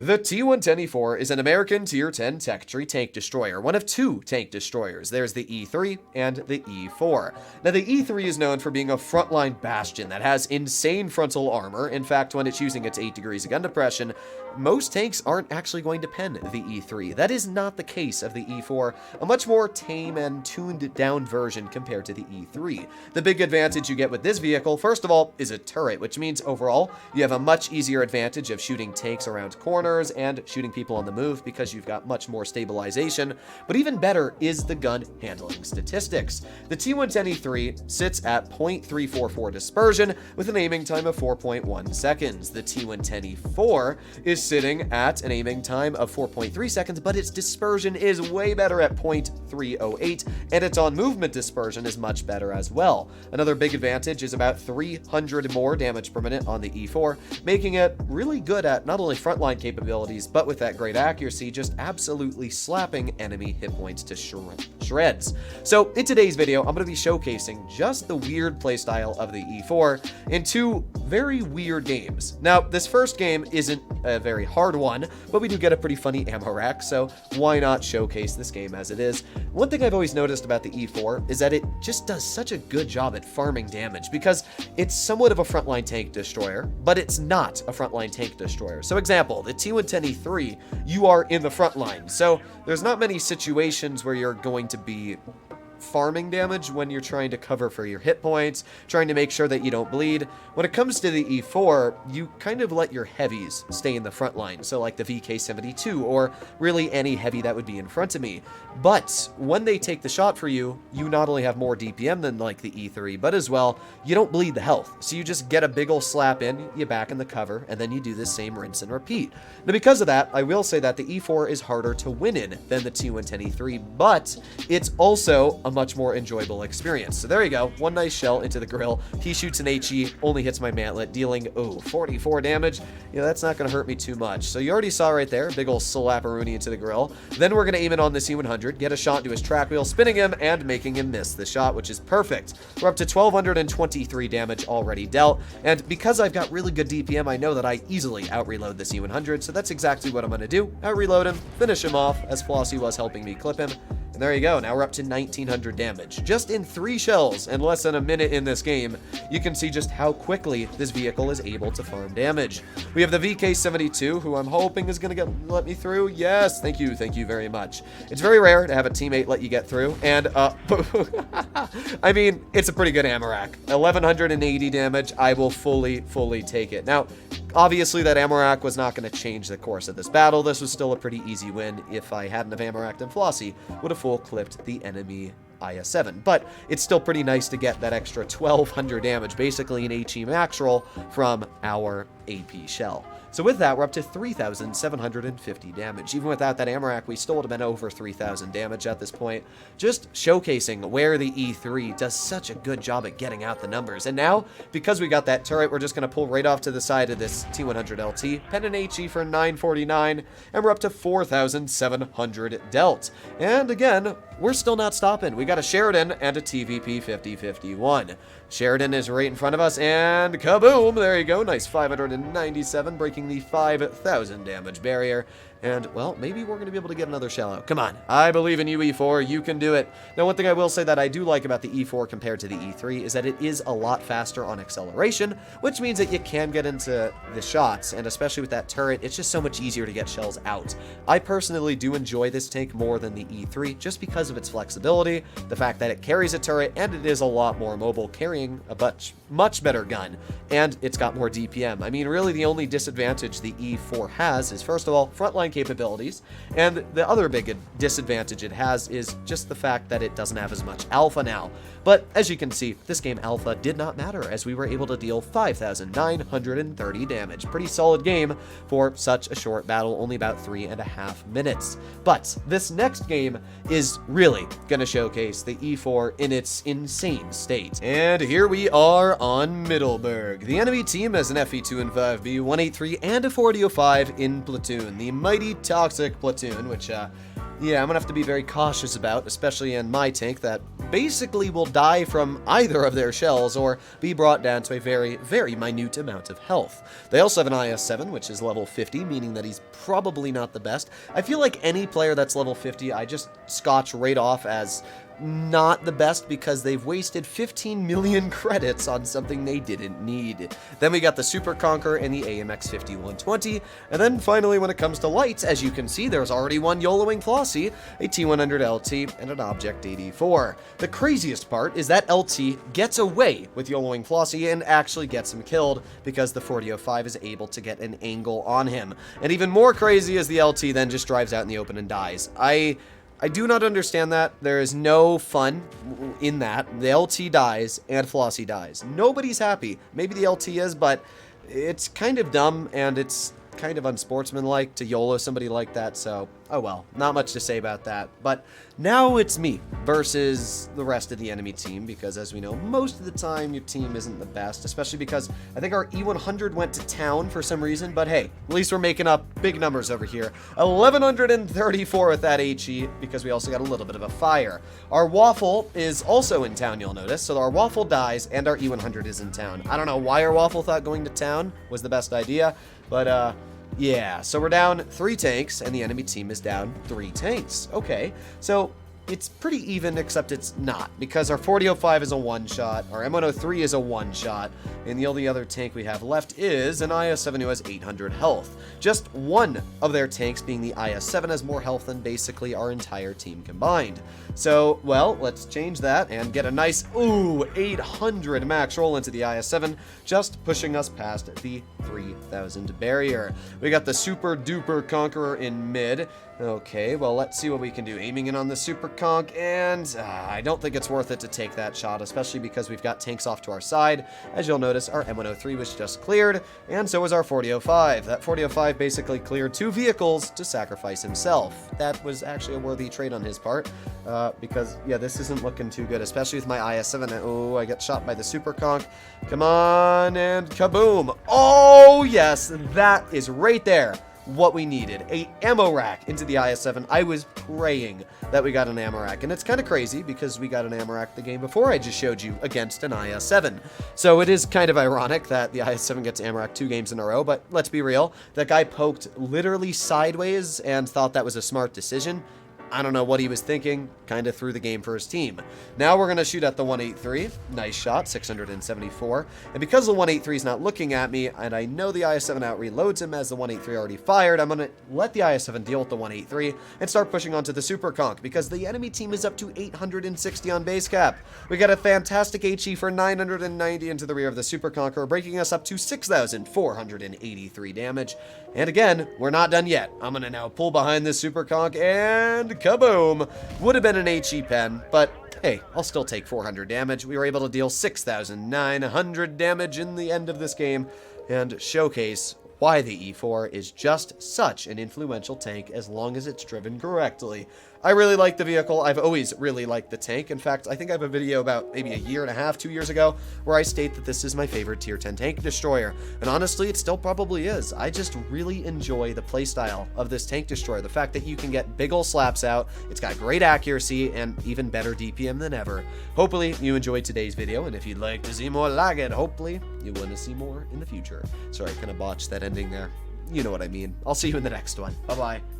The T10 E4 is an American Tier 10 tech tree tank destroyer, one of two tank destroyers. There's the E3 and the E4. Now, the E3 is known for being a frontline bastion that has insane frontal armor. In fact, when it's using its 8 degrees of gun depression, most tanks aren't actually going to pen the E3. That is not the case of the E4, a much more tame and tuned down version compared to the E3. The big advantage you get with this vehicle, first of all, is a turret, which means overall you have a much easier advantage of shooting tanks around corners and shooting people on the move because you've got much more stabilization. But even better is the gun handling statistics. The T10 E3 sits at 0.344 dispersion with an aiming time of 4.1 seconds. The T10 E4 is sitting at an aiming time of 4.3 seconds, but its dispersion is way better at 0.308, and its on-movement dispersion is much better as well. Another big advantage is about 300 more damage per minute on the E4, making it really good at not only frontline capabilities, but with that great accuracy, just absolutely slapping enemy hit points to shreds. So in today's video, I'm going to be showcasing just the weird playstyle of the E4 in two very weird games. Now, this first game isn't a very hard one, but we do get a pretty funny ammo rack, so why not showcase this game as it is? One thing I've always noticed about the E4 is that it just does such a good job at farming damage because it's somewhat of a frontline tank destroyer, but it's not a frontline tank destroyer. So example, the T10 E3, you are in the front line, so there's not many situations where you're going to be farming damage when you're trying to cover for your hit points, trying to make sure that you don't bleed. When it comes to the E4, you kind of let your heavies stay in the front line, so like the VK72 or really any heavy that would be in front of me. But when they take the shot for you, you not only have more DPM than like the E3, but as well, you don't bleed the health. So you just get a big ol' slap in, you back in the cover, and then you do this same rinse and repeat. Now because of that, I will say that the E4 is harder to win in than the T10 E3, but it's also a much more enjoyable experience. So there you go, one nice shell into the grill. He shoots an HE, only hits my mantlet, dealing 44 damage. You know, that's not going to hurt me too much. So you already saw right there, big ol' slapperoonie into the grill. Then we're going to aim it on the C100, get a shot into his track wheel, spinning him and making him miss the shot, which is perfect. We're up to 1,223 damage already dealt, and because I've got really good DPM, I know that I easily out-reload the C100, so that's exactly what I'm going to do. Out-reload him, finish him off, as Flossie was helping me clip him. And there you go, now we're up to 1,900 damage. Just in 3 shells and less than a minute in this game, you can see just how quickly this vehicle is able to farm damage. We have the VK72, who I'm hoping is going to let me through. Yes, thank you very much. It's very rare to have a teammate let you get through, and I mean, it's a pretty good ammo rack. 1,180 damage, I will fully take it. Now, obviously that ammo rack was not going to change the course of this battle. This was still a pretty easy win. If I hadn't have ammo racked, then Flossie would have full clipped the enemy IS-7, but it's still pretty nice to get that extra 1,200 damage, basically an HE max roll from our AP shell. So with that, we're up to 3,750 damage. Even without that ammo rack, we still would have been over 3,000 damage at this point. Just showcasing where the E3 does such a good job at getting out the numbers. And now, because we got that turret, we're just going to pull right off to the side of this T100 LT, pen an HE for 949, and we're up to 4,700 dealt. And again, we're still not stopping. We got a Sheridan and a TVP 5051. Sheridan is right in front of us, and kaboom! There you go. Nice 597, breaking the 5,000 damage barrier. And, well, maybe we're going to be able to get another shell out. Come on. I believe in you, E4. You can do it. Now, one thing I will say that I do like about the E4 compared to the E3 is that it is a lot faster on acceleration, which means that you can get into the shots, and especially with that turret, it's just so much easier to get shells out. I personally do enjoy this tank more than the E3 just because of its flexibility, the fact that it carries a turret, and it is a lot more mobile, carrying a much better gun, and it's got more DPM. I mean, really the only disadvantage the E4 has is, first of all, frontline capabilities, and the other big disadvantage it has is just the fact that it doesn't have as much alpha now. But as you can see, this game alpha did not matter as we were able to deal 5,930 damage. Pretty solid game for such a short battle, only about 3.5 minutes. But this next game is really going to showcase the E4 in its insane state. And here we are on Middleburg. The enemy team has an FE2 and 5B, 183, and a 4005 in platoon. The mighty toxic platoon, which yeah, I'm gonna have to be very cautious about, especially in my tank that basically will die from either of their shells or be brought down to a very, very minute amount of health. They also have an IS-7, which is level 50, meaning that he's probably not the best. I feel like any player that's level 50, I just scotch right off as not the best because they've wasted 15 million credits on something they didn't need. Then we got the Super Conqueror and the AMX 5120, and then finally when it comes to lights, as you can see, there's already one YOLOing Flossie, a T100 LT, and an Object 84. The craziest part is that LT gets away with YOLOing Flossie and actually gets him killed because the 4005 is able to get an angle on him. And even more crazy is the LT then just drives out in the open and dies. I do not understand that. There is no fun in that. The LT dies and Flossie dies. Nobody's happy. Maybe the LT is, but it's kind of dumb and it's kind of unsportsmanlike to YOLO somebody like that, so oh well, not much to say about that. But now it's me versus the rest of the enemy team, because as we know, most of the time your team isn't the best, especially because I think our E100 went to town for some reason, but hey, at least we're making up big numbers over here. 1134 with that HE, because we also got a little bit of a fire. Our Waffle is also in town, you'll notice, so our Waffle dies and our E100 is in town. I don't know why our Waffle thought going to town was the best idea, but yeah, so we're down 3 tanks, and the enemy team is down 3 tanks. Okay, so it's pretty even, except it's not, because our 4005 is a one-shot, our M103 is a one-shot, and the only other tank we have left is an IS-7 who has 800 health. Just one of their tanks, being the IS-7, has more health than basically our entire team combined. So, well, let's change that and get a nice, 800 max roll into the IS-7, just pushing us past the 3,000 barrier. We got the Super Duper Conqueror in mid. Okay, well, let's see what we can do. Aiming in on the Super Conk, and I don't think it's worth it to take that shot, especially because we've got tanks off to our side. As you'll notice, our M103 was just cleared, and so was our 4005. That 4005 basically cleared 2 vehicles to sacrifice himself. That was actually a worthy trade on his part, because, yeah, this isn't looking too good, especially with my IS-7. Oh, I get shot by the Super Conk. Come on, and kaboom. Oh, yes, that is right there what we needed, a ammo rack into the IS-7. I was praying that we got an ammo rack, and it's kind of crazy because we got an ammo rack the game before I just showed you against an IS-7. So it is kind of ironic that the IS-7 gets ammo rack 2 games in a row, but let's be real, that guy poked literally sideways and thought that was a smart decision. I don't know what he was thinking, kind of threw the game for his team. Now we're going to shoot at the 183. Nice shot, 674. And because the 183 is not looking at me, and I know the IS-7 out reloads him as the 183 already fired, I'm going to let the IS-7 deal with the 183 and start pushing onto the Super Conk, because the enemy team is up to 860 on base cap. We got a fantastic HE for 990 into the rear of the Super Conqueror, breaking us up to 6,483 damage. And again, we're not done yet. I'm going to now pull behind this Super Conk and kaboom! Would have been an HE pen, but hey, I'll still take 400 damage. We were able to deal 6,900 damage in the end of this game and showcase why the E4 is just such an influential tank as long as it's driven correctly. I really like the vehicle. I've always really liked the tank. In fact, I think I have a video about maybe a year and a half, 2 years ago, where I state that this is my favorite tier 10 tank destroyer. And honestly, it still probably is. I just really enjoy the playstyle of this tank destroyer. The fact that you can get big ol' slaps out, it's got great accuracy, and even better DPM than ever. Hopefully, you enjoyed today's video, and if you'd like to see more like it, hopefully, you want to see more in the future. Sorry, I kind of botched that ending there. You know what I mean. I'll see you in the next one. Bye-bye.